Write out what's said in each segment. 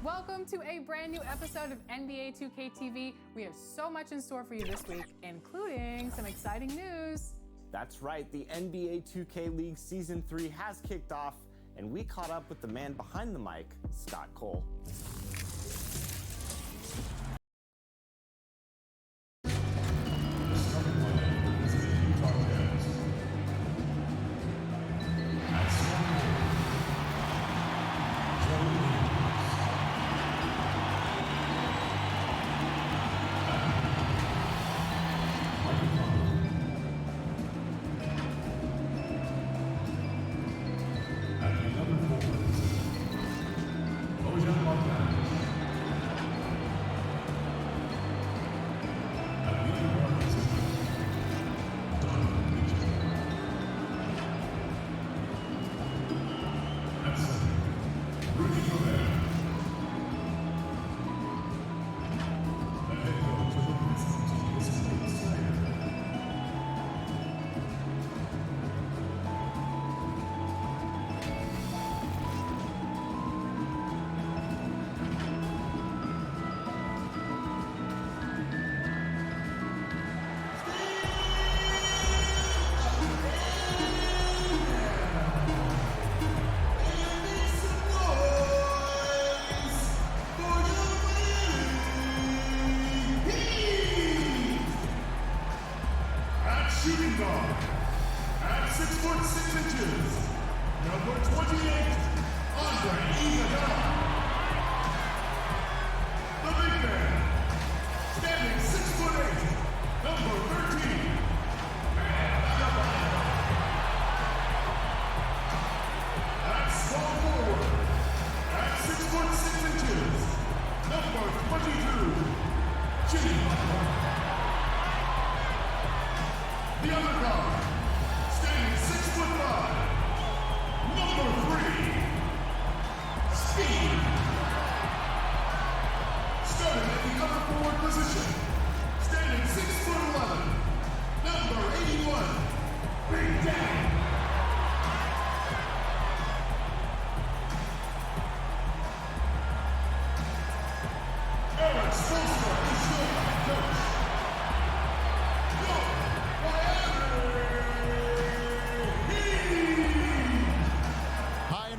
Welcome to a brand new episode of NBA 2K TV. We have so much in store for you this week, including some exciting news. That's right, the NBA 2K League Season 3 has kicked off, and we caught up with the man behind the mic, Scott Cole. Shooting guard at 6'6", number 28, Andre Iguodala. The big man, standing 6'8", number 13, at small forward at 6'6", number 22, Jimmy Butler. The other guard, standing 6'5", number 3, Speed. Starting at the other forward position, standing 6'11", number 81, Big Daddy. Eric Spoelstra is your head coach.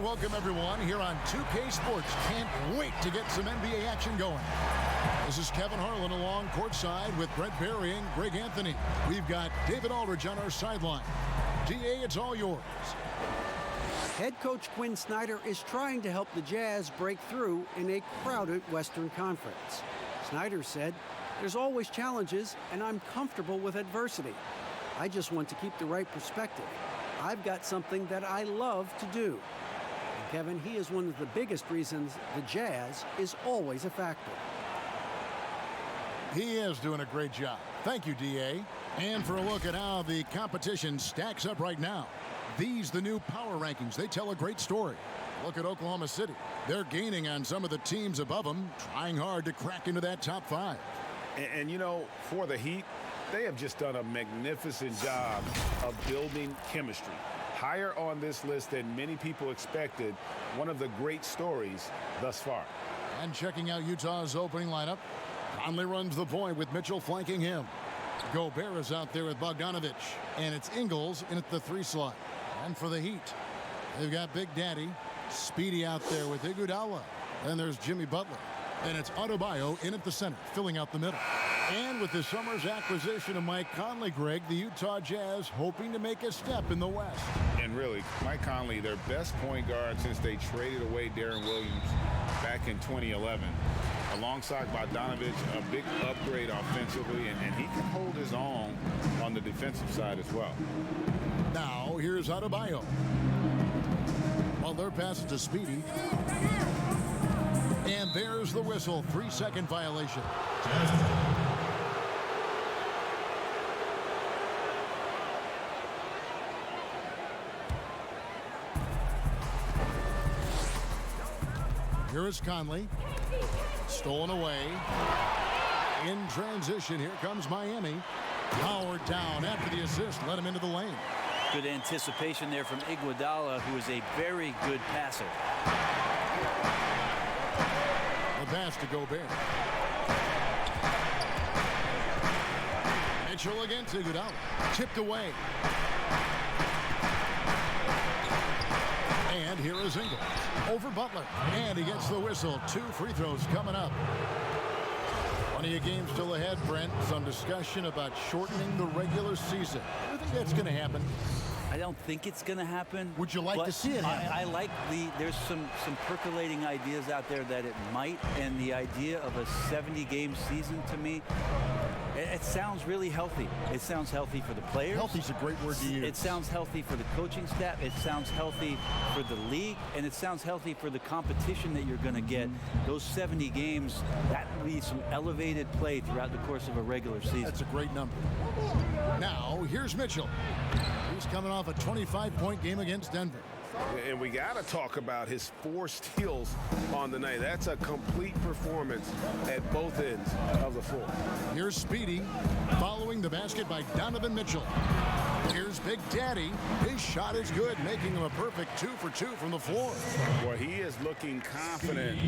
Welcome everyone here on 2K Sports. Can't wait to get some NBA action going. This is Kevin Harlan along courtside with Brett Berry and Greg Anthony. We've got David Aldridge on our sideline. DA, it's all yours. Head coach Quinn Snyder is trying to help the Jazz break through in a crowded Western Conference. Snyder said, "There's always challenges, and I'm comfortable with adversity. I just want to keep the right perspective. I've got something that I love to do." Kevin, he is one of the biggest reasons the Jazz is always a factor. He is doing a great job. Thank you, DA. And for a look at how the competition stacks up right now. These the new power rankings. They tell a great story. Look at Oklahoma City. They're gaining on some of the teams above them, trying hard to crack into that top 5. And you know, for the Heat, they have just done a magnificent job of building chemistry. Higher on this list than many people expected. One of the great stories thus far. And checking out Utah's opening lineup, Conley runs the point with Mitchell flanking him. Gobert is out there with Bogdanovic, and it's Ingles in at the 3 slot. And for the Heat, they've got Big Daddy, Speedy out there with Iguodala. Then there's Jimmy Butler. And it's Adebayo in at the center, filling out the middle. And with this summer's acquisition of Mike Conley, Greg, the Utah Jazz hoping to make a step in the West. And really, Mike Conley, their best point guard since they traded away Darren Williams back in 2011. Alongside Bogdanovic, a big upgrade offensively, and he can hold his own on the defensive side as well. Now, here's Adebayo. Well, their pass to Speedy. And there's the whistle. 3-second violation. Here is Conley. Stolen away. In transition, here comes Miami. Howard down after the assist. Let him into the lane. Good anticipation there from Iguodala, who is a very good passer. The pass to Gobert. Mitchell against Iguodala. Chipped away. And here is Ingles. Over Butler. And he gets the whistle. 2 free throws coming up. Plenty of games still ahead, Brent. Some discussion about shortening the regular season. Do you think that's going to happen? I don't think it's going to happen. Would you like to see it happen? I like there's some percolating ideas out there that it might, and the idea of a 70-game season to me, it sounds really healthy. It sounds healthy for the players. Healthy's a great word to use. It sounds healthy for the coaching staff. It sounds healthy for the league, and it sounds healthy for the competition that you're going to get. Those 70 games, that will be some elevated play throughout the course of a regular season. That's a great number. Now, here's Mitchell. He's coming off a 25-point game against Denver. And we got to talk about his 4 steals on the night. That's a complete performance at both ends of the floor. Here's Speedy following the basket by Donovan Mitchell. Here's Big Daddy. His shot is good, making him a perfect 2 for 2 from the floor. Well, he is looking confident.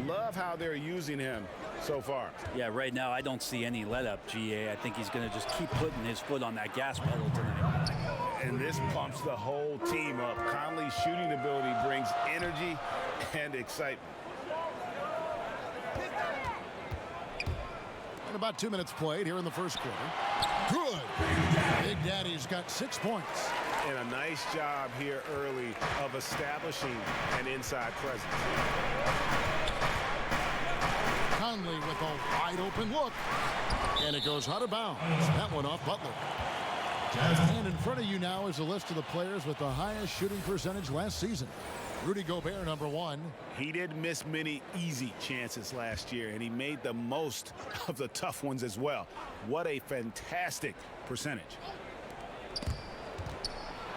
Love how they're using him so far. Yeah, right now I don't see any let up, GA. I think he's going to just keep putting his foot on that gas pedal tonight. And this pumps the whole team up. Conley's shooting ability brings energy and excitement. And about 2 minutes played here in the first quarter. Good. Big Daddy's got 6 points. And a nice job here early of establishing an inside presence. Conley with a wide open look. And it goes out of bounds. That one off Butler. And in front of you now is a list of the players with the highest shooting percentage last season. Rudy Gobert, number 1. He didn't miss many easy chances last year, and he made the most of the tough ones as well. What a fantastic percentage.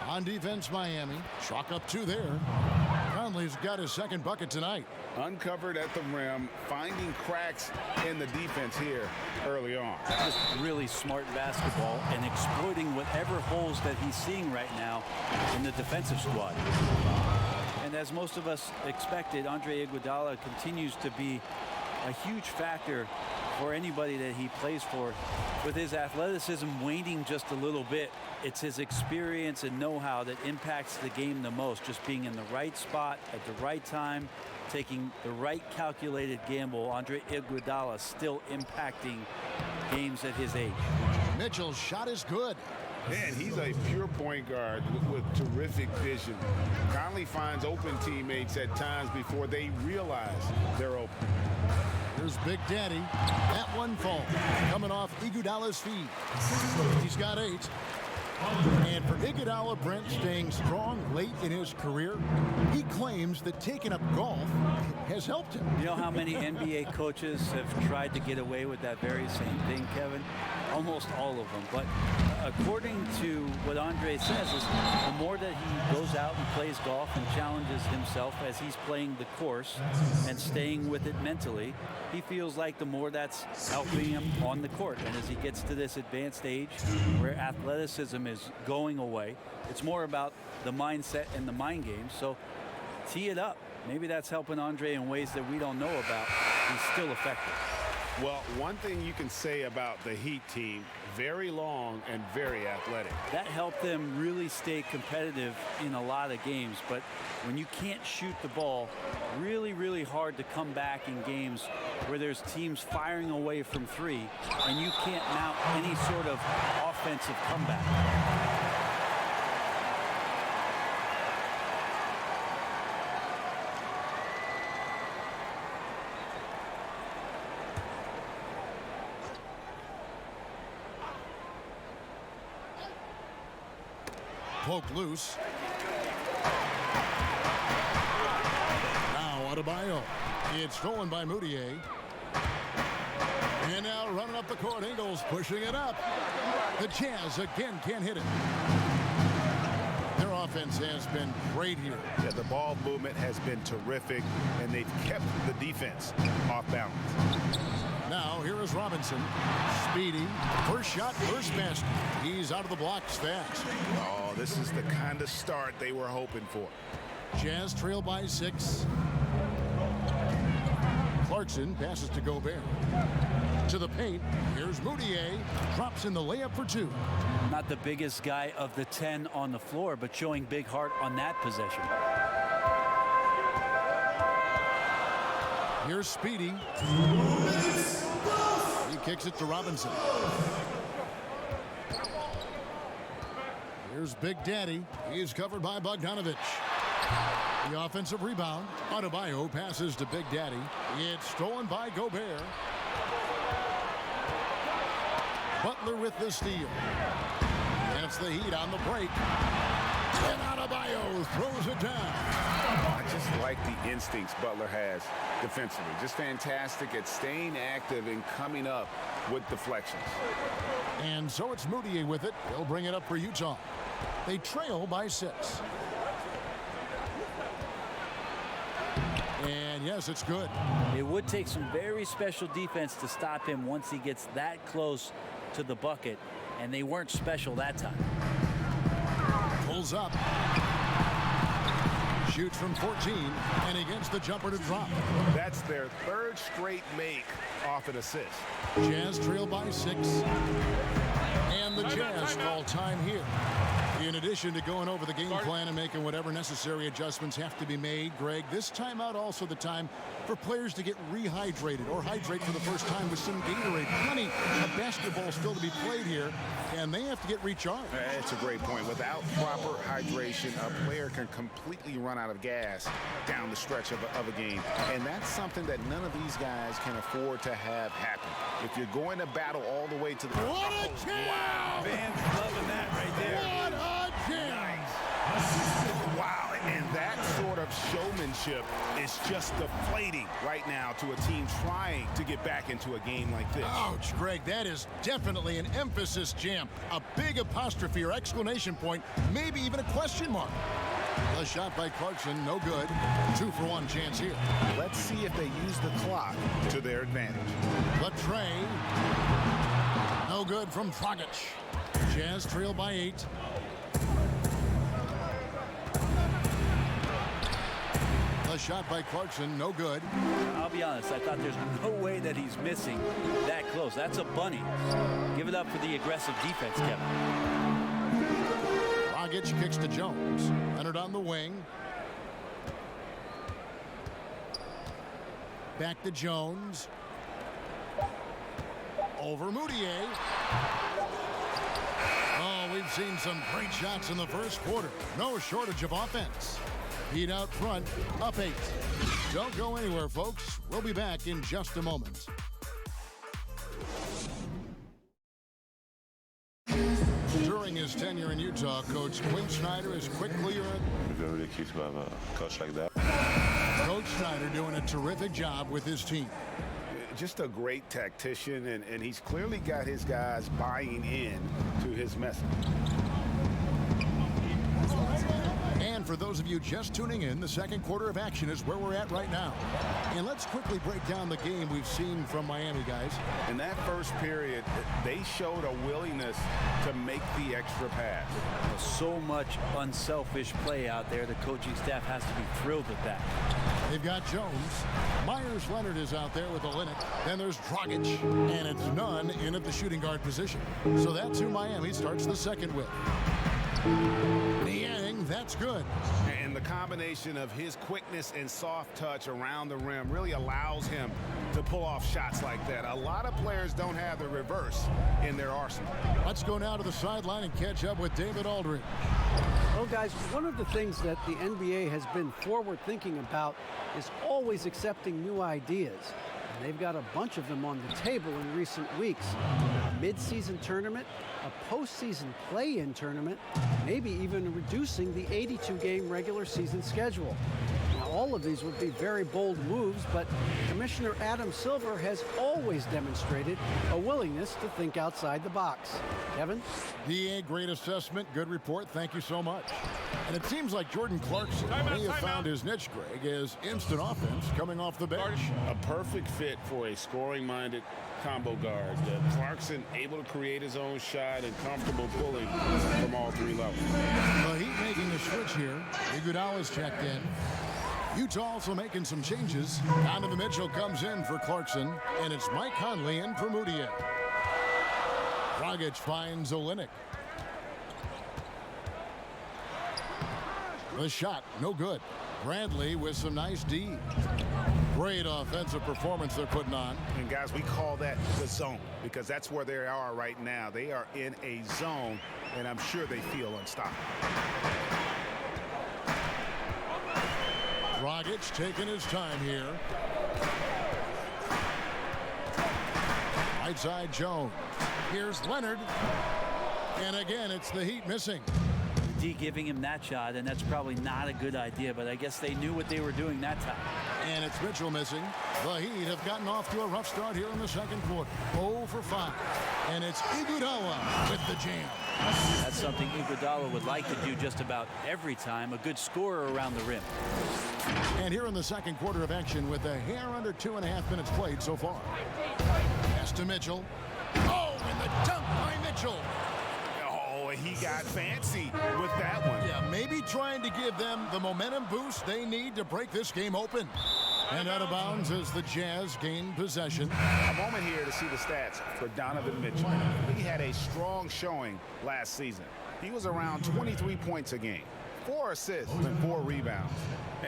On defense, Miami. Chalk up 2 there. Conley's got his second bucket tonight. Uncovered at the rim, finding cracks in the defense here early on. Just really smart basketball and exploiting whatever holes that he's seeing right now in the defensive squad. And as most of us expected, Andre Iguodala continues to be a huge factor for anybody that he plays for. With his athleticism waning just a little bit, it's his experience and know-how that impacts the game the most. Just being in the right spot at the right time, taking the right calculated gamble. Andre Iguodala still impacting games at his age. Mitchell's shot is good. Man, he's a pure point guard with terrific vision. Conley finds open teammates at times before they realize they're open. Here's Big Daddy. That one falls. Coming off Iguodala's feet. He's got 8. And for Iguodala, Brent, staying strong late in his career, he claims that taking up golf has helped him. You know how many NBA coaches have tried to get away with that very same thing, Kevin? Almost all of them. But according to what Andre says, is the more that he goes out and plays golf and challenges himself as he's playing the course and staying with it mentally, he feels like the more that's helping him on the court. And as he gets to this advanced age where athleticism is going away, it's more about the mindset and the mind game. So tee it up. Maybe that's helping Andre in ways that we don't know about. He's still effective. Well, one thing you can say about the Heat team, very long and very athletic. That helped them really stay competitive in a lot of games. But when you can't shoot the ball, really, really hard to come back in games where there's teams firing away from 3 and you can't mount any sort of offensive comeback. Poke loose. Now Adebayo. It's stolen by Moutier. And now running up the court, Ingles pushing it up. The Jazz again can't hit it. Their offense has been great here. Yeah, the ball movement has been terrific, and they've kept the defense off balance. Now here is Robinson. Speedy. First shot, first basket. He's out of the blocks fast. Oh, this is the kind of start they were hoping for. Jazz trail by 6. Clarkson passes to Gobert. To the paint. Here's Moutier. Drops in the layup for 2. Not the biggest guy of the 10 on the floor, but showing big heart on that possession. Here's Speedy. He kicks it to Robinson. Here's Big Daddy. He's covered by Bogdanovich. The offensive rebound. Adebayo passes to Big Daddy. It's stolen by Gobert. Butler with the steal. And it's the Heat on the break. And Adebayo throws it down. I just like the instincts Butler has defensively. Just fantastic at staying active and coming up with deflections. And so it's Moutier with it. He'll bring it up for Utah. They trail by 6. And yes, it's good. It would take some very special defense to stop him once he gets that close to the bucket, and they weren't special that time. Pulls up. Shoots from 14, and he gets the jumper to drop. That's their 3rd straight make off an assist. Jazz trail by 6. And the Jazz call time here. In addition to going over the game plan and making whatever necessary adjustments have to be made, Greg, this timeout also the time for players to get rehydrated or hydrate for the first time with some Gatorade. Plenty of basketball still to be played here, and they have to get recharged. That's a great point. Without proper hydration, a player can completely run out of gas down the stretch of a game. And that's something that none of these guys can afford to have happen. If you're going to battle all the way to the... What a jam! Wow. Fans loving that right there. What a jam! Nice. Wow, and that sort of showmanship is just deflating right now to a team trying to get back into a game like this. Ouch, Greg, that is definitely an emphasis jam. A big apostrophe or exclamation point, maybe even a question mark. A shot by Clarkson, no good. 2-for-1 chance here. Let's see if they use the clock to their advantage. Latrey. No good from Dragic. Jazz trail by 8. A shot by Clarkson, no good. I'll be honest, I thought there's no way that he's missing that close. That's a bunny. Give it up for the aggressive defense, Kevin. Dragic kicks to Jones. Leonard on the wing. Back to Jones. Over Moutier. Oh, we've seen some great shots in the first quarter. No shortage of offense. Heat out front, up 8. Don't go anywhere, folks. We'll be back in just a moment. During his tenure in Utah, Coach Quinn Snyder has quickly earned... Very cute to have a coach like that. Coach Snyder doing a terrific job with his team. Just a great tactician, and he's clearly got his guys buying in to his message. And for those of you just tuning in, the second quarter of action is where we're at right now. And let's quickly break down the game we've seen from Miami, guys. In that first period, they showed a willingness to make the extra pass. So much unselfish play out there. The coaching staff has to be thrilled with that. They've got Jones. Myers Leonard is out there with Olynyk. Then there's Dragic. And it's Nunn in at the shooting guard position. So that's who Miami starts the second with. Niang, that's good. And the combination of his quickness and soft touch around the rim really allows him to pull off shots like that. A lot of players don't have the reverse in their arsenal. Let's go now to the sideline and catch up with David Aldridge. Well, guys, one of the things that the NBA has been forward thinking about is always accepting new ideas. And they've got a bunch of them on the table in recent weeks. A mid-season tournament, a postseason play-in tournament, maybe even reducing the 82-game regular season schedule. Now, all of these would be very bold moves, but Commissioner Adam Silver has always demonstrated a willingness to think outside the box. Kevin? DA, great assessment, good report, thank you so much. And it seems like Jordan Clarkson may have found his niche, Greg, as instant offense coming off the bench. A perfect fit for a scoring-minded combo guard. Clarkson able to create his own shot and comfortable pulling from all 3 levels. The Heat making a switch here. Iguodala's checked in. Utah also making some changes. Donovan Mitchell comes in for Clarkson, and it's Mike Conley in for Moutier. Dragic finds Olynyk. The shot, no good. Bradley with some nice D. Great offensive performance they're putting on. And guys, we call that the zone because that's where they are right now. They are in a zone, and I'm sure they feel unstoppable. Dragic taking his time here. Right side Jones. Here's Leonard. And again, it's the Heat missing. D giving him that shot, and that's probably not a good idea, but I guess they knew what they were doing that time. And it's Mitchell missing. The Heat have gotten off to a rough start here in the second quarter. 0 for 5. And it's Iguodala with the jam. That's something Iguodala would like to do just about every time. A good scorer around the rim. And here in the second quarter of action with a hair under 2.5 minutes played so far. Pass to Mitchell. Oh, and the dunk by Mitchell. He got fancy with that one. Yeah, maybe trying to give them the momentum boost they need to break this game open. And out of bounds as the Jazz gain possession. A moment here to see the stats for Donovan Mitchell. He had a strong showing last season. He was around 23 points a game, 4 assists and 4 rebounds.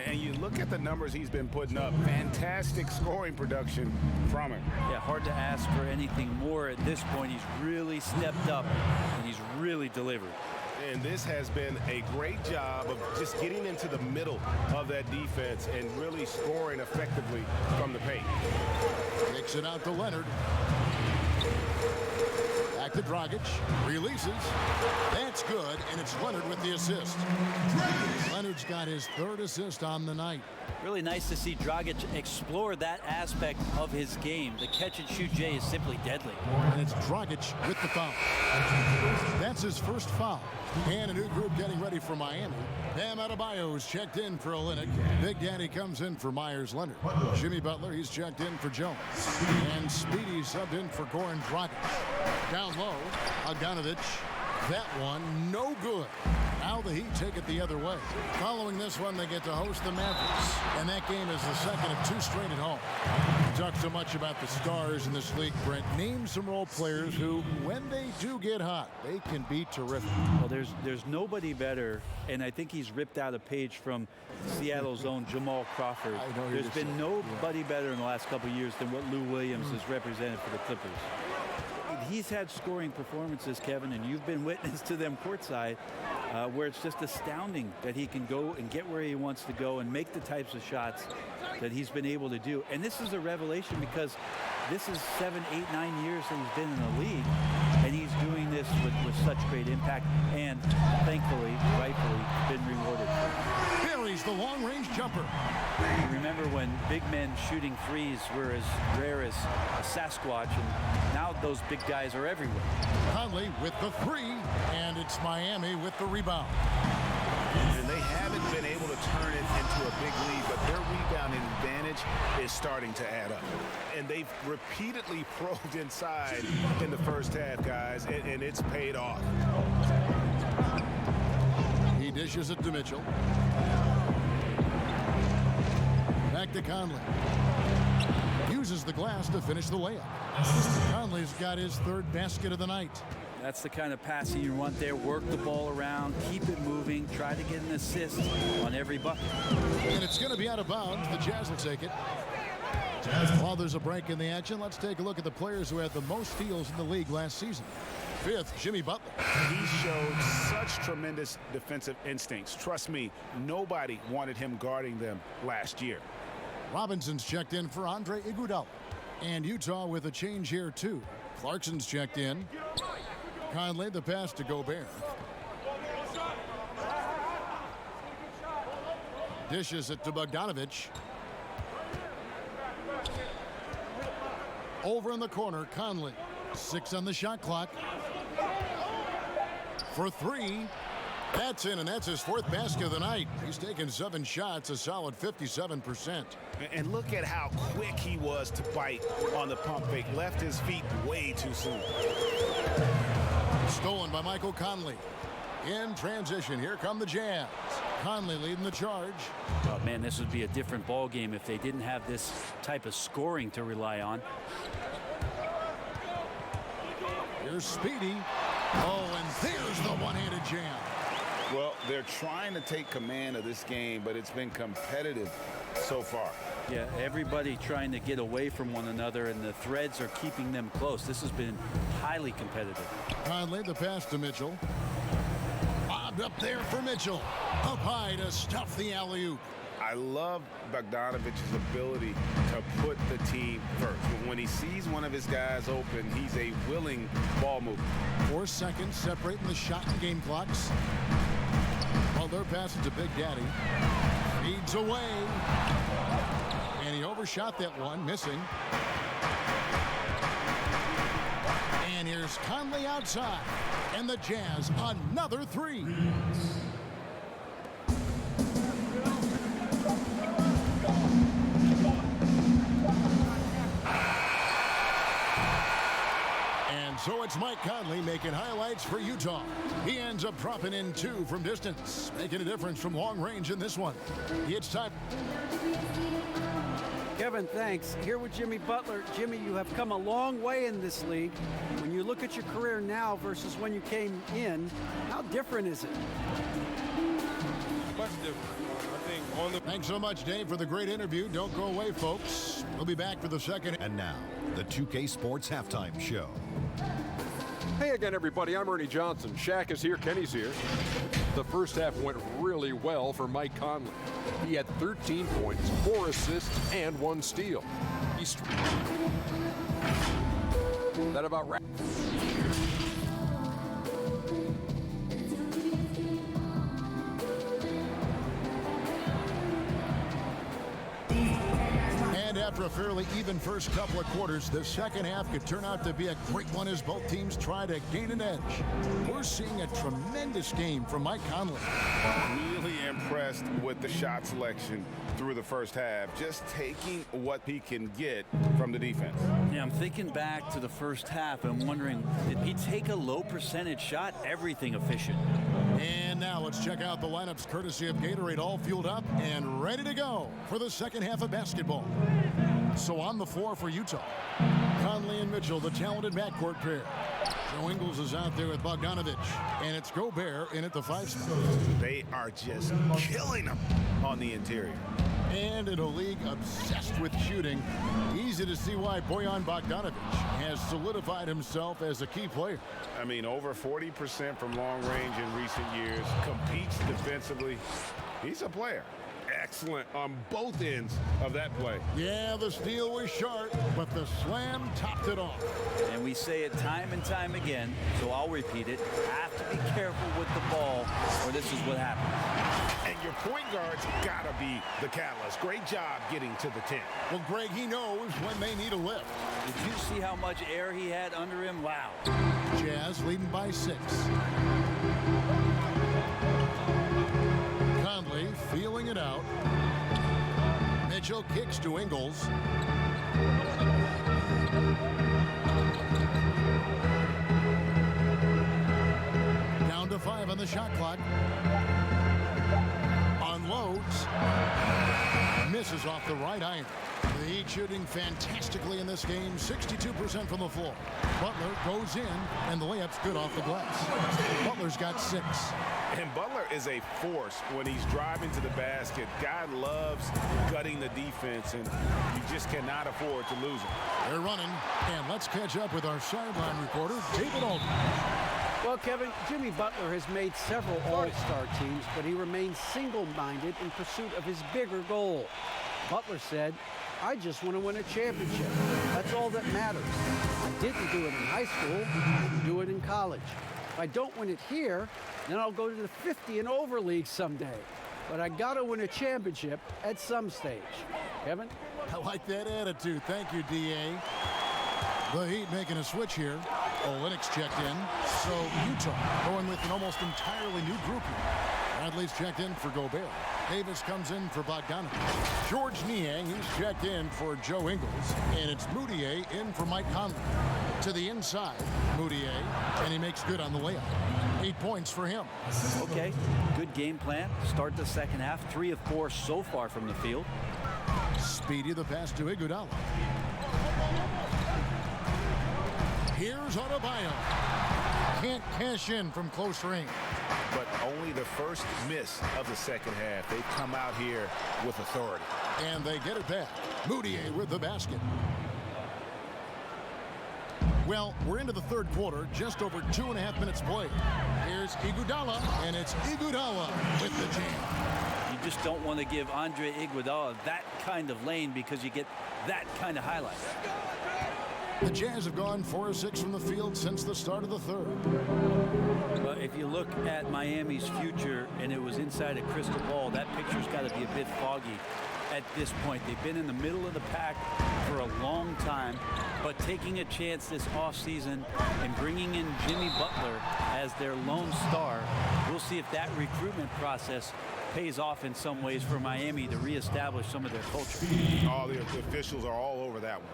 And you look at the numbers he's been putting up, fantastic scoring production from him. Yeah, hard to ask for anything more at this point. He's really stepped up, and he's really delivered. And this has been a great job of just getting into the middle of that defense and really scoring effectively from the paint. Takes it out to Leonard. Back to Dragic. Releases. That's good, and it's Leonard with the assist. Leonard's got his 3rd assist on the night. Really nice to see Dragic explore that aspect of his game. The catch-and-shoot J is simply deadly. And it's Dragic with the foul. That's his first foul. And a new group getting ready for Miami. Bam Adebayo's checked in for Olynyk. Big Daddy comes in for Myers Leonard. Jimmy Butler, he's checked in for Jones. And Speedy subbed in for Goran Dragic. Down low, Bogdanovic. That one, no good. Now the Heat take it the other way. Following this one, they get to host the Mavericks. And that game is the second of 2 straight at home. We talk so much about the stars in this league, Brent. Name some role players who, when they do get hot, they can be terrific. Well, there's nobody better, and I think he's ripped out a page from Seattle's own Jamal Crawford. There's been nobody better in the last couple of years than what Lou Williams has represented for the Clippers. He's had scoring performances, Kevin, and you've been witness to them courtside, where it's just astounding that he can go and get where he wants to go and make the types of shots that he's been able to do. And this is a revelation because this is 7, 8, 9 years that he's been in the league, and he's doing this with such great impact and, thankfully, rightfully, been rewarded. Buries the long-range jumper. You remember when big men shooting threes were as rare as a Sasquatch, and now those big guys are everywhere. Conley with the 3, and it's Miami with the rebound. And they haven't been able to turn it into a big lead, but their rebounding advantage is starting to add up. And they've repeatedly probed inside in the first half, guys, and it's paid off. He dishes it to Mitchell. Back to Conley. Uses the glass to finish the layup. Conley's got his 3rd basket of the night. That's the kind of passing you want there. Work the ball around, keep it moving, try to get an assist on every bucket. And it's going to be out of bounds. The Jazz will take it. While there's a break in the action, let's take a look at the players who had the most steals in the league last season. 5th, Jimmy Butler. He showed such tremendous defensive instincts. Trust me, nobody wanted him guarding them last year. Robinson's checked in for Andre Iguodala. And Utah with a change here, too. Clarkson's checked in. Conley, the pass to Gobert. Dishes it to Bogdanovic. Over in the corner, Conley. 6 on the shot clock. For 3. That's in, and that's his 4th basket of the night. He's taken 7 shots, a solid 57%. And look at how quick he was to bite on the pump fake. Left his feet way too soon. Stolen by Michael Conley. In transition, here come the Jazz. Conley leading the charge. Man, this would be a different ball game if they didn't have this type of scoring to rely on. Here's Speedy. Oh, and there's the one-handed jam. Well, they're trying to take command of this game, but it's been competitive so far. Yeah, everybody trying to get away from one another, and the threads are keeping them close. This has been highly competitive. Conley, the pass to Mitchell. Bobbed up there for Mitchell. Up high to stuff the alley-oop. I love Bogdanovic's ability to put the team first. When he sees one of his guys open, he's a willing ball mover. 4 seconds separating the shot and game clocks. Butler passes to Big Daddy. Feeds away. And he overshot that one, missing. And here's Conley outside. And the Jazz, another three. So it's Mike Conley making highlights for Utah. He ends up dropping in 2 from distance, making a difference from long range in this one. It's time. Kevin, thanks. Here with Jimmy Butler. Jimmy, you have come a long way in this league. When you look at your career now versus when you came in, how different is it? Much different. I think on the... Thanks so much, Dave, for the great interview. Don't go away, folks. We'll be back for the second. And now, the 2K Sports Halftime Show. Hey again, everybody. I'm Ernie Johnson. Shaq is here. Kenny's here. The first half went really well for Mike Conley. He had 13 points, 4 assists, and 1 steal. That about wraps. After a fairly even first couple of quarters, the second half could turn out to be a great one as both teams try to gain an edge. We're seeing a tremendous game from Mike Conley. Really impressed with the shot selection through the first half, just taking what he can get from the defense. Yeah, I'm thinking back to the first half, and I'm wondering, did he take a low percentage shot? Everything efficient. And now let's check out the lineups courtesy of Gatorade, all fueled up and ready to go for the second half of basketball. So on the floor for Utah, Conley and Mitchell, the talented backcourt pair. Joe Ingles is out there with Bogdanovich, and it's Gobert in at the 5 spot. They are just killing them on the interior. And in a league obsessed with shooting, easy to see why Bojan Bogdanovic has solidified himself as a key player. I mean, over 40% from long range in recent years, competes defensively. He's a player. Excellent on both ends of that play. Yeah, the steal was sharp, but the slam topped it off. And we say it time and time again, so I'll repeat it. Have to be careful with the ball, or this is what happens. And your point guard's got to be the catalyst. Great job getting to the 10. Well, Greg, he knows when they need a lift. Did you see how much air he had under him? Wow. Jazz leading by 6. Conley feeling it out. Mitchell kicks to Ingles. Down to 5 on the shot clock. Unloads. Misses off the right iron. The Heat shooting fantastically in this game, 62% from the floor. Butler goes in, and the layup's good off the glass. Butler's got 6. And Butler is a force when he's driving to the basket. God loves gutting the defense, and you just cannot afford to lose him. They're running, and let's catch up with our sideline reporter, David Alden. Well, Kevin, Jimmy Butler has made several all-star teams, but he remains single-minded in pursuit of his bigger goal. Butler said, "I just want to win a championship. That's all that matters. I didn't do it in high school. I didn't do it in college. If I don't win it here, then I'll go to the 50 and over league someday. But I got to win a championship at some stage." Kevin? I like that attitude. Thank you, D.A. The Heat making a switch here. Olenek's checked in. So Utah going with an almost entirely new group here. Bradley's checked in for Gobert. Davis comes in for Bogdanovich. George Niang, he's checked in for Joe Ingles. And it's Moutier in for Mike Conley. To the inside, Moutier, and he makes good on the layup. 8 points for him. Okay, good game plan. Start the second half. 3 of 4 so far from the field. Speedy the pass to Iguodala. Here's Adebayo. Can't cash in from close range. But only the first miss of the second half. They come out here with authority. And they get it back. Moutier with the basket. Well, we're into the third quarter, just over 2.5 minutes played. Here's Iguodala, and it's Iguodala with the jam. You just don't want to give Andre Iguodala that kind of lane because you get that kind of highlight. The Jazz have gone 4 of 6 from the field since the start of the third. Well, if you look at Miami's future and it was inside a crystal ball, that picture's got to be a bit foggy at this point. They've been in the middle of the pack for a long time, but taking a chance this offseason and bringing in Jimmy Butler as their lone star, we'll see if that recruitment process pays off in some ways for Miami to reestablish some of their culture. All the officials are all over that one.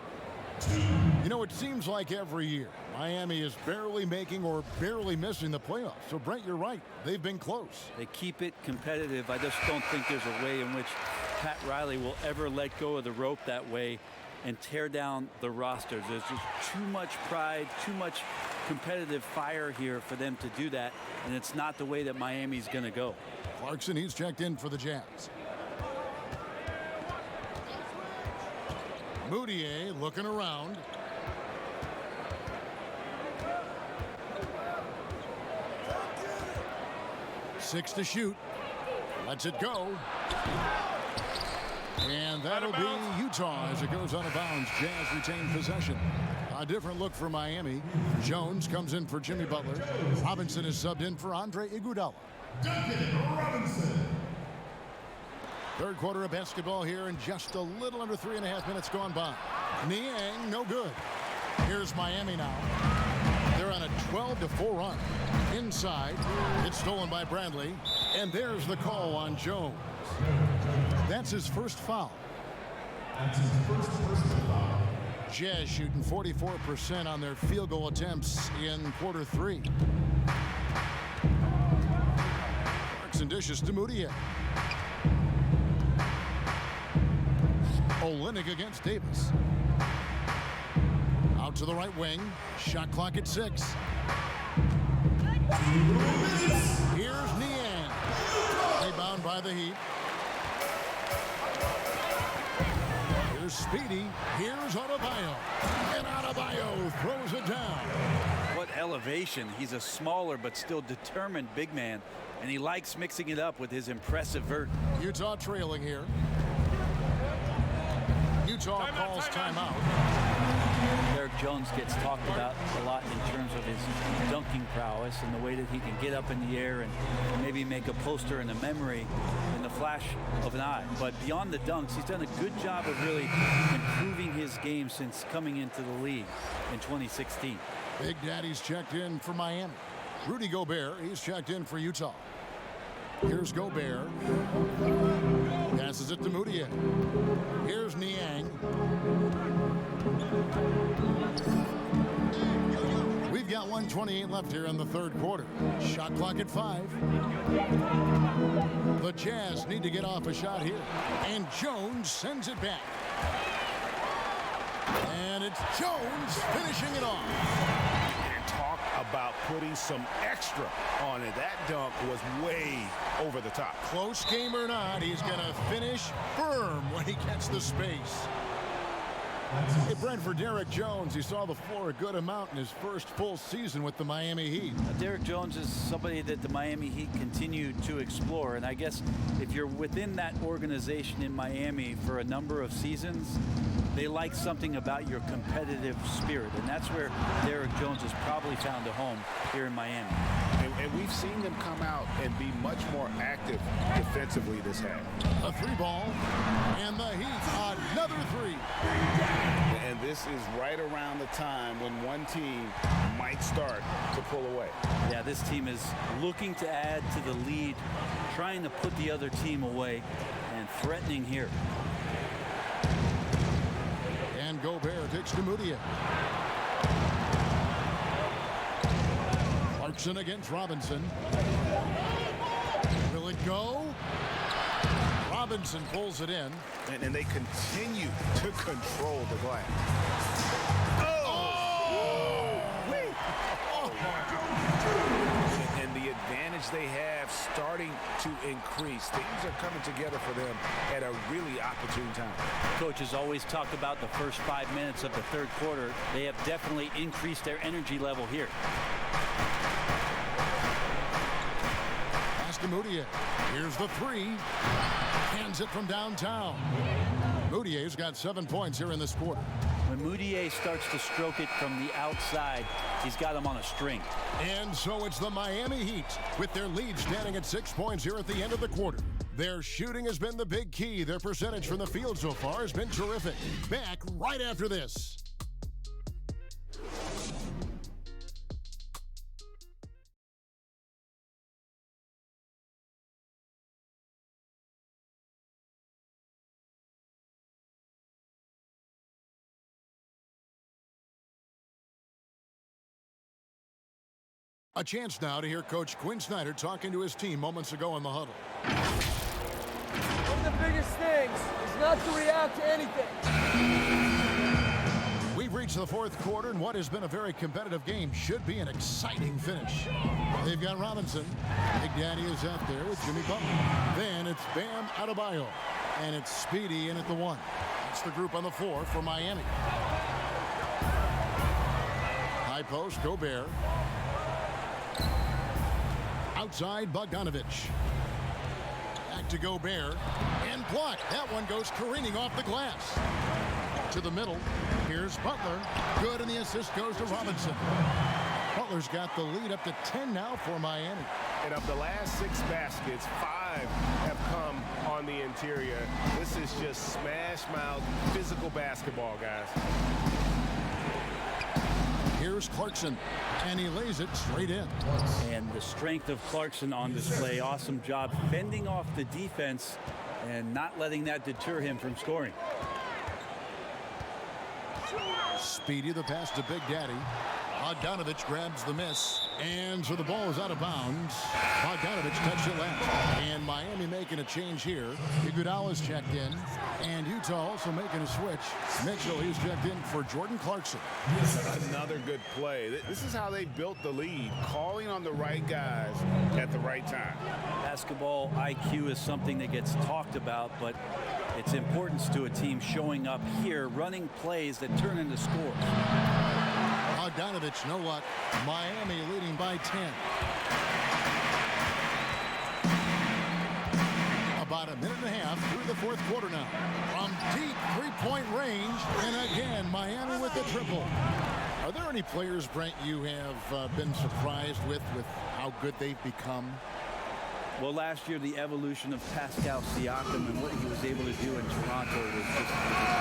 You know, it seems like every year Miami is barely making or barely missing the playoffs. So, Brent, you're right. They've been close. They keep it competitive. I just don't think there's a way in which Pat Riley will ever let go of the rope that way and tear down the rosters. There's just too much pride, too much competitive fire here for them to do that, and it's not the way that Miami's going to go. Clarkson, he's checked in for the Jazz. Moutier looking around. Six to shoot. Lets it go. And that'll be Utah as it goes out of bounds. Jazz retain possession. A different look for Miami. Jones comes in for Jimmy Butler. Robinson is subbed in for Andre Iguodala. Duncan Robinson. Third quarter of basketball here, and just a little under 3.5 minutes gone by. Niang, no good. Here's Miami now. They're on a 12-4 run. Inside, it's stolen by Bradley, and there's the call on Jones. That's his first foul. That's his first personal foul. Jazz shooting 44% on their field goal attempts in quarter 3. Clarkson dishes to Moutier. Olynyk against Davis. Out to the right wing. Shot clock at 6. Here's Niang. Rebound by the Heat. Here's Speedy. Here's Adebayo. And Adebayo throws it down. What elevation. He's a smaller but still determined big man, and he likes mixing it up with his impressive vert. Utah trailing here. Utah calls timeout. Derek Jones gets talked about a lot in terms of his dunking prowess and the way that he can get up in the air and maybe make a poster and a memory in the flash of an eye. But beyond the dunks, he's done a good job of really improving his game since coming into the league in 2016. Big Daddy's checked in for Miami. Rudy Gobert, he's checked in for Utah. Here's Gobert. Passes it to Moutier. Here's Niang. We've got 1:28 left here in the third quarter. Shot clock at 5. The Jazz need to get off a shot here. And Jones sends it back. And it's Jones finishing it off. Talk about putting some extra on it. That dunk was way over the top. Close game or not, he's going to finish firm when he gets the space. Hey, Brent, for Derek Jones, he saw the floor a good amount in his first full season with the Miami Heat. Derek Jones is somebody that the Miami Heat continue to explore, and I guess if you're within that organization in Miami for a number of seasons, they like something about your competitive spirit, and that's where Derek Jones has probably found a home here in Miami. And we've seen them come out and be much more active defensively this half. A 3-ball, and the Heat, another 3. And this is right around the time when one team might start to pull away. Yeah, this team is looking to add to the lead, trying to put the other team away, and threatening here. And Gobert takes to Moutier. Clarkson against Robinson. Will it go? Robinson pulls it in. And they continue to control the glass. And the advantage they have starting to increase. Things are coming together for them at a really opportune time. Coaches always talk about the first 5 minutes of the third quarter. They have definitely increased their energy level here. Pass to Moutier. Here's the three. Hands it from downtown. Moutier's got 7 points here in this quarter. When Moutier starts to stroke it from the outside, he's got him on a string. And so it's the Miami Heat with their lead standing at 6 points here at the end of the quarter. Their shooting has been the big key. Their percentage from the field so far has been terrific. Back right after this. A chance now to hear Coach Quinn Snyder talking to his team moments ago in the huddle. One of the biggest things is not to react to anything. We've reached the fourth quarter, and what has been a very competitive game should be an exciting finish. They've got Robinson. Big Daddy is out there with Jimmy Butler. Then it's Bam Adebayo, and it's Speedy in at the one. That's the group on the floor for Miami. High post, Gobert. Outside, Bogdanovich. Back to Gobert. And blocked. That one goes careening off the glass. To the middle. Here's Butler. Good, and the assist goes to Robinson. Butler's got the lead up to 10 now for Miami. And of the last 6 baskets, 5 have come on the interior. This is just smash mouth physical basketball, guys. Here's Clarkson, and he lays it straight in. And the strength of Clarkson on display. Awesome job fending off the defense and not letting that deter him from scoring. Speedy, the pass to Big Daddy. Bogdanovich grabs the miss, and so the ball is out of bounds. Bogdanovich touched it last. And Miami making a change here. Iguodala's checked in, and Utah also making a switch. Mitchell, he's checked in for Jordan Clarkson. Another good play. This is how they built the lead, calling on the right guys at the right time. Basketball IQ is something that gets talked about, but its importance to a team showing up here, running plays that turn into scores. Bogdanovich, no luck. Miami leading by 10. About a minute and a half through the fourth quarter now. From deep three-point range, and again, Miami with the triple. Are there any players, Brent, you have been surprised with how good they've become? Well, last year, the evolution of Pascal Siakam and what he was able to do in Toronto was just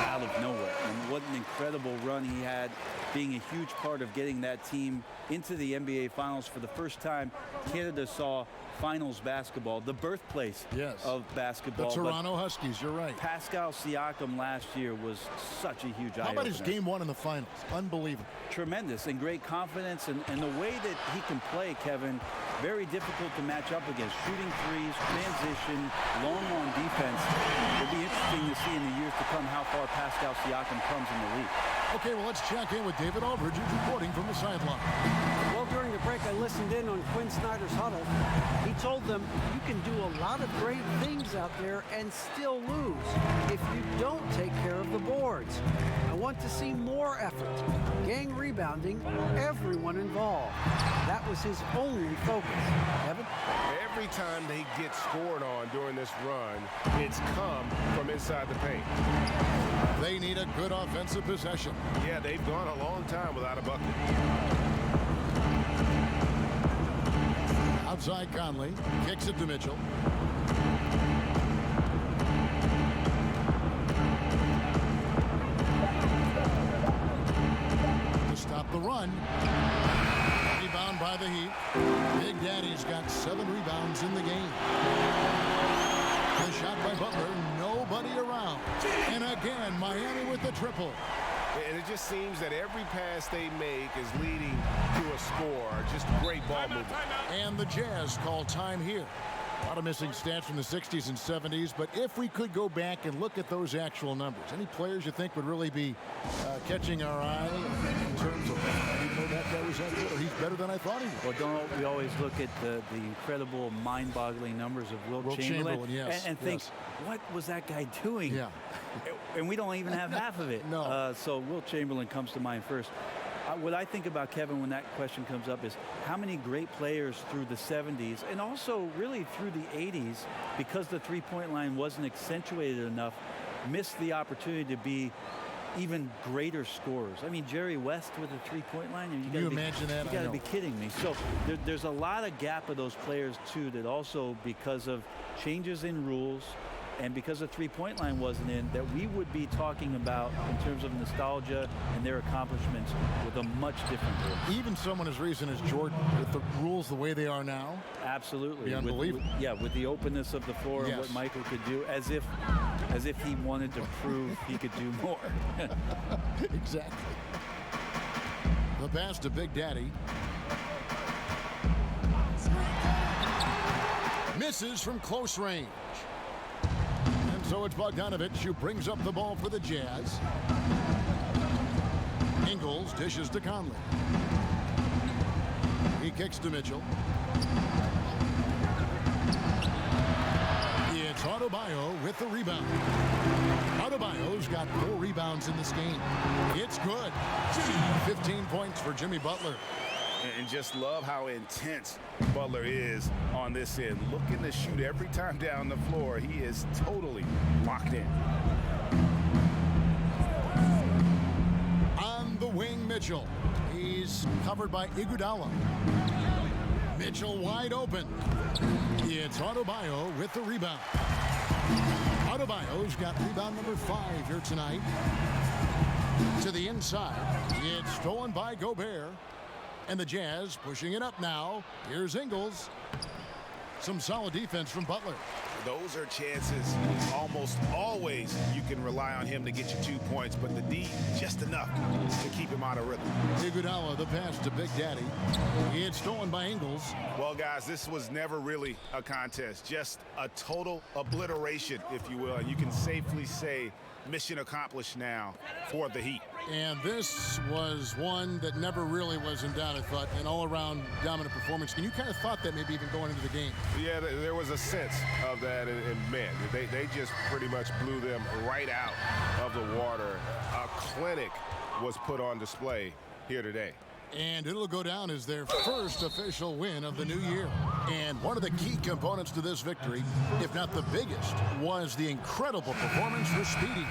out of nowhere. And what an incredible run he had, being a huge part of getting that team into the NBA Finals for the first time. Canada saw finals basketball, the birthplace of basketball. The Toronto Huskies, you're right. Pascal Siakam last year was such a huge eye-opener. How about his game one in the finals? Unbelievable. Tremendous, and great confidence, and the way that he can play, Kevin, very difficult to match up against. Shooting threes, transition, long on defense. It'll be interesting to see in the years to come how far Pascal Siakam comes in the league. Okay, well, let's check in with David Aldridge, who's reporting from the sideline. Well, during the break, I listened in on Quinn Snyder's huddle. He told them you can do a lot of great things out there and still lose if you don't take care of the boards. I want to see more effort, gang rebounding, everyone involved. That was his only focus. Evan? Every time they get scored on during this run, it's come from inside the paint. They need a good offensive possession. Yeah, they've gone a long time without a bucket. Outside Conley, kicks it to Mitchell. To stop the run. Rebound by the Heat. Big Daddy's got 7 rebounds in the game. The shot by Butler, nobody around. And again, Miami with the triple. And it just seems that every pass they make is leading to a score. Just great ball movement. And the Jazz call time here. A lot of missing stats from the 60s and 70s, but if we could go back and look at those actual numbers, any players you think would really be catching our eye in terms of, that guy was that good, or he's better than I thought he was? Well, don't we always look at the incredible, mind-boggling numbers of Wilt Chamberlain yes, and think, what was that guy doing? Yeah. And we don't even have half of it. No. So Wilt Chamberlain comes to mind first. What I think about Kevin when that question comes up is how many great players through the 70s and also really through the 80s, because the three-point line wasn't accentuated enough, missed the opportunity to be even greater scorers. I mean, Jerry West with a three-point line. Can you imagine that? You got to be kidding me. So there's a lot of gap of those players, too, that also, because of changes in rules, and because the three-point line wasn't in, that we would be talking about in terms of nostalgia and their accomplishments with a much different voice. Even someone as recent as Jordan, with the rules the way they are now? Absolutely. Unbelievable. With the openness of the floor and what Michael could do, as if he wanted to prove he could do more. Exactly. The pass to Big Daddy. Misses from close range. So it's Bogdanovich who brings up the ball for the Jazz. Ingles dishes to Conley. He kicks to Mitchell. It's Adebayo with the rebound. Adebayo's got 4 rebounds in this game. It's good. 15 points for Jimmy Butler. And just love how intense Butler is on this end. Looking to shoot every time down the floor. He is totally locked in. On the wing, Mitchell. He's covered by Iguodala. Mitchell wide open. It's Adebayo with the rebound. Adebayo's got rebound number 5 here tonight. To the inside. It's stolen by Gobert. And the Jazz pushing it up now. Here's Ingles. Some solid defense from Butler. Those are chances almost always you can rely on him to get you 2 points, but the D just enough to keep him out of rhythm. Iguodala, the pass to Big Daddy. It's stolen by Ingles. Well, guys, this was never really a contest, just a total obliteration, if you will. And you can safely say mission accomplished now for the Heat. And this was one that never really was in doubt, I thought, an all-around dominant performance. And you kind of thought that maybe even going into the game. Yeah, there was a sense of that, and man, they just pretty much blew them right out of the water. A clinic was put on display here today. And it'll go down as their first official win of the new year. And one of the key components to this victory, if not the biggest, was the incredible performance for Speedy.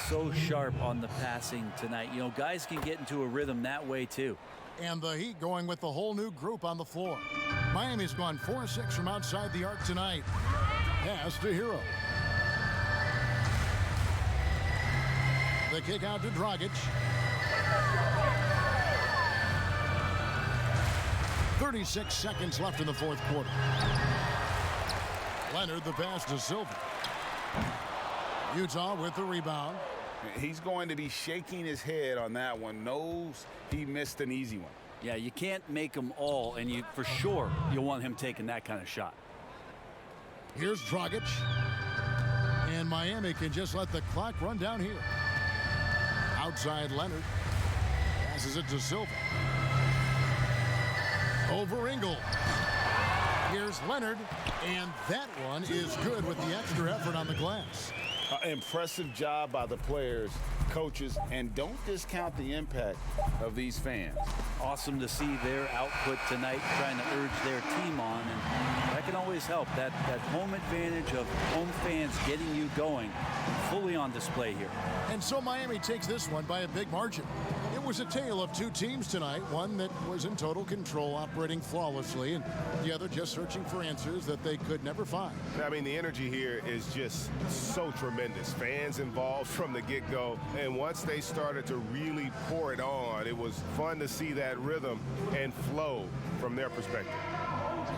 So sharp on the passing tonight. You know, guys can get into a rhythm that way, too. And the Heat going with the whole new group on the floor. Miami's gone 4-6 from outside the arc tonight. Pass to Hero. The kick out to Dragic. 36 seconds left in the fourth quarter. Leonard, the pass to Silver. Utah with the rebound. He's going to be shaking his head on that one. Knows he missed an easy one. Yeah, you can't make them all, and you for sure you'll want him taking that kind of shot. Here's Dragic. And Miami can just let the clock run down here. Outside Leonard. Passes it to Silva. Over Ingles. Here's Leonard, and that one is good with the extra effort on the glass. Impressive job by the players, coaches, and don't discount the impact of these fans. Awesome to see their output tonight, trying to urge their team on, and that can always help. That home advantage of home fans getting you going, fully on display here. And so Miami takes this one by a big margin. It was a tale of two teams tonight, one that was in total control, operating flawlessly, and the other just searching for answers that they could never find. I mean, the energy here is just so tremendous. Fans involved from the get-go, and once they started to really pour it on, it was fun to see that rhythm and flow from their perspective.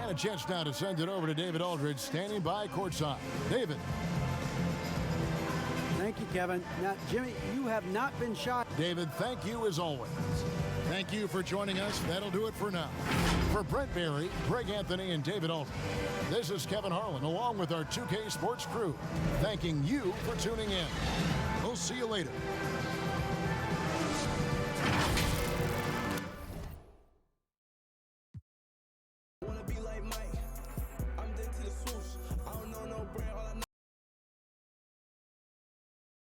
And a chance now to send it over to David Aldridge, standing by courtside. David. Thank you, Kevin. Now, Jimmy, you have not been shy. David, thank you as always. Thank you for joining us. That'll do it for now. For Brent Barry, Greg Anthony, and David Alton, this is Kevin Harlan along with our 2K Sports crew, thanking you for tuning in. We'll see you later.